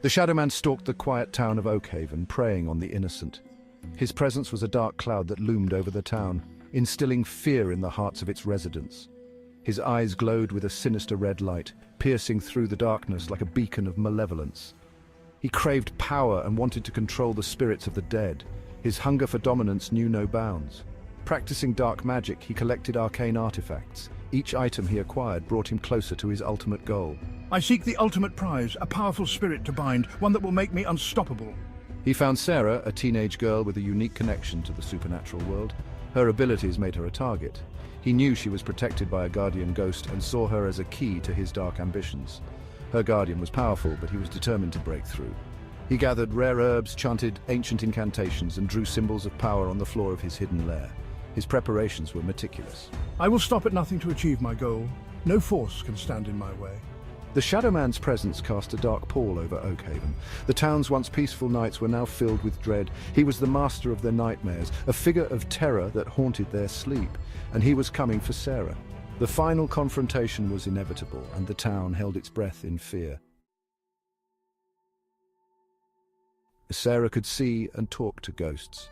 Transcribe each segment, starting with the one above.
The Shadow Man stalked the quiet town of Oakhaven, preying on the innocent. His presence was a dark cloud that loomed over the town, instilling fear in the hearts of its residents. His eyes glowed with a sinister red light, piercing through the darkness like a beacon of malevolence. He craved power and wanted to control the spirits of the dead. His hunger for dominance knew no bounds. Practicing dark magic, he collected arcane artifacts. Each item he acquired brought him closer to his ultimate goal. I seek the ultimate prize, a powerful spirit to bind, one that will make me unstoppable. He found Sarah, a teenage girl with a unique connection to the supernatural world. Her abilities made her a target. He knew she was protected by a guardian ghost and saw her as a key to his dark ambitions. Her guardian was powerful, but he was determined to break through. He gathered rare herbs, chanted ancient incantations, and drew symbols of power on the floor of his hidden lair. His preparations were meticulous. I will stop at nothing to achieve my goal. No force can stand in my way. The Shadow Man's presence cast a dark pall over Oakhaven. The town's once peaceful nights were now filled with dread. He was the master of their nightmares, a figure of terror that haunted their sleep, and he was coming for Sarah. The final confrontation was inevitable, and the town held its breath in fear. Sarah could see and talk to ghosts.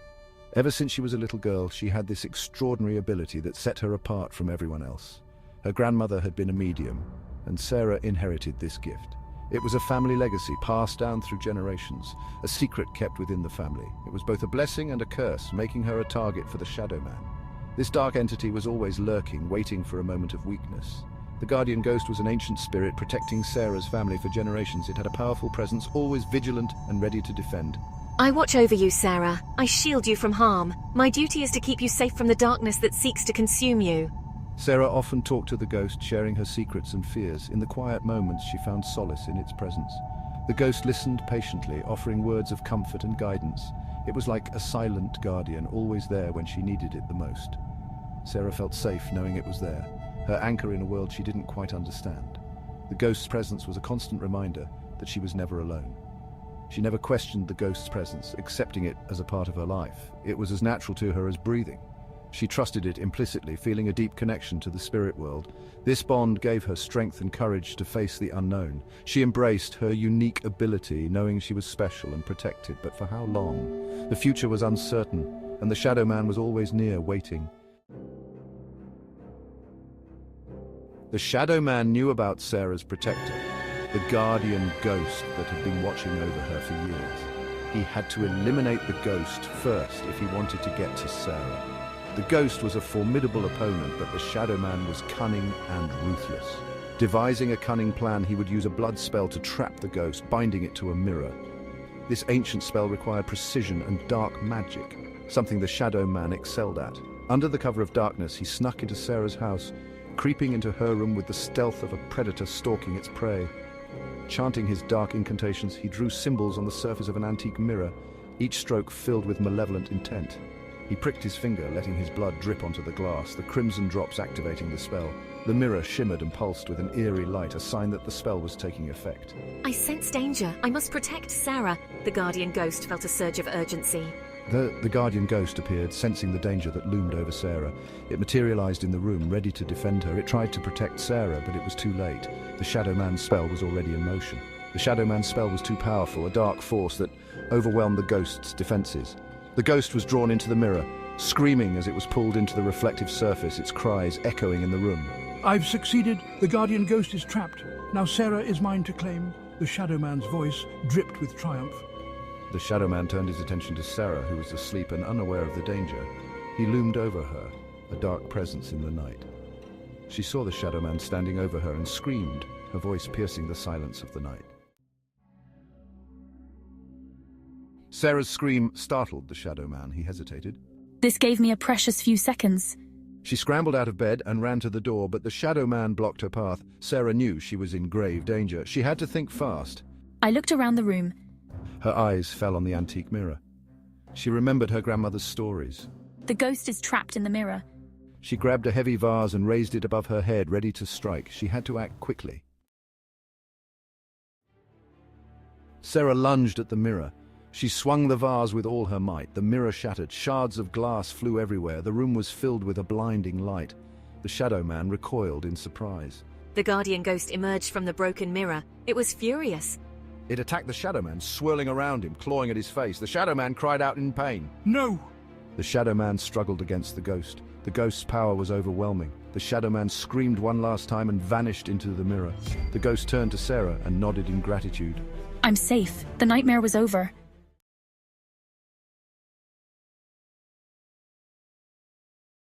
Ever since she was a little girl, she had this extraordinary ability that set her apart from everyone else. Her grandmother had been a medium, and Sarah inherited this gift. It was a family legacy passed down through generations, a secret kept within the family. It was both a blessing and a curse, making her a target for the Shadow Man. This dark entity was always lurking, waiting for a moment of weakness. The guardian ghost was an ancient spirit protecting Sarah's family for generations. It had a powerful presence, always vigilant and ready to defend. I watch over you, Sarah. I shield you from harm. My duty is to keep you safe from the darkness that seeks to consume you. Sarah often talked to the ghost, sharing her secrets and fears. In the quiet moments, she found solace in its presence. The ghost listened patiently, offering words of comfort and guidance. It was like a silent guardian, always there when she needed it the most. Sarah felt safe knowing it was there, her anchor in a world she didn't quite understand. The ghost's presence was a constant reminder that she was never alone. She never questioned the ghost's presence, accepting it as a part of her life. It was as natural to her as breathing. She trusted it implicitly, feeling a deep connection to the spirit world. This bond gave her strength and courage to face the unknown. She embraced her unique ability, knowing she was special and protected, but for how long? The future was uncertain, and the Shadow Man was always near, waiting. The Shadow Man knew about Sarah's protector, the guardian ghost that had been watching over her for years. He had to eliminate the ghost first if he wanted to get to Sarah. The ghost was a formidable opponent, but the Shadow Man was cunning and ruthless. Devising a cunning plan, he would use a blood spell to trap the ghost, binding it to a mirror. This ancient spell required precision and dark magic, something the Shadow Man excelled at. Under the cover of darkness, he snuck into Sarah's house, creeping into her room with the stealth of a predator stalking its prey. Chanting his dark incantations, he drew symbols on the surface of an antique mirror, each stroke filled with malevolent intent. He pricked his finger, letting his blood drip onto the glass, the crimson drops activating the spell. The mirror shimmered and pulsed with an eerie light, a sign that the spell was taking effect. I sense danger. I must protect Sarah. The guardian ghost felt a surge of urgency. The guardian ghost appeared, sensing the danger that loomed over Sarah. It materialized in the room, ready to defend her. It tried to protect Sarah, but it was too late. The Shadow Man's spell was already in motion. The Shadow Man's spell was too powerful, a dark force that overwhelmed the ghost's defenses. The ghost was drawn into the mirror, screaming as it was pulled into the reflective surface, its cries echoing in the room. I've succeeded. The guardian ghost is trapped. Now Sarah is mine to claim. The Shadow Man's voice dripped with triumph. The Shadow Man turned his attention to Sarah, who was asleep and unaware of the danger. He loomed over her, a dark presence in the night. She saw the Shadow Man standing over her and screamed, her voice piercing the silence of the night. Sarah's scream startled the Shadow Man. He hesitated. This gave me a precious few seconds. She scrambled out of bed and ran to the door, but the Shadow Man blocked her path. Sarah knew she was in grave danger. She had to think fast. I looked around the room. Her eyes fell on the antique mirror. She remembered her grandmother's stories. The ghost is trapped in the mirror. She grabbed a heavy vase and raised it above her head, ready to strike. She had to act quickly. Sarah lunged at the mirror. She swung the vase with all her might. The mirror shattered. Shards of glass flew everywhere. The room was filled with a blinding light. The Shadow Man recoiled in surprise. The guardian ghost emerged from the broken mirror. It was furious. It attacked the Shadow Man, swirling around him, clawing at his face. The Shadow Man cried out in pain. No! The Shadow Man struggled against the ghost. The ghost's power was overwhelming. The Shadow Man screamed one last time and vanished into the mirror. The ghost turned to Sarah and nodded in gratitude. I'm safe. The nightmare was over.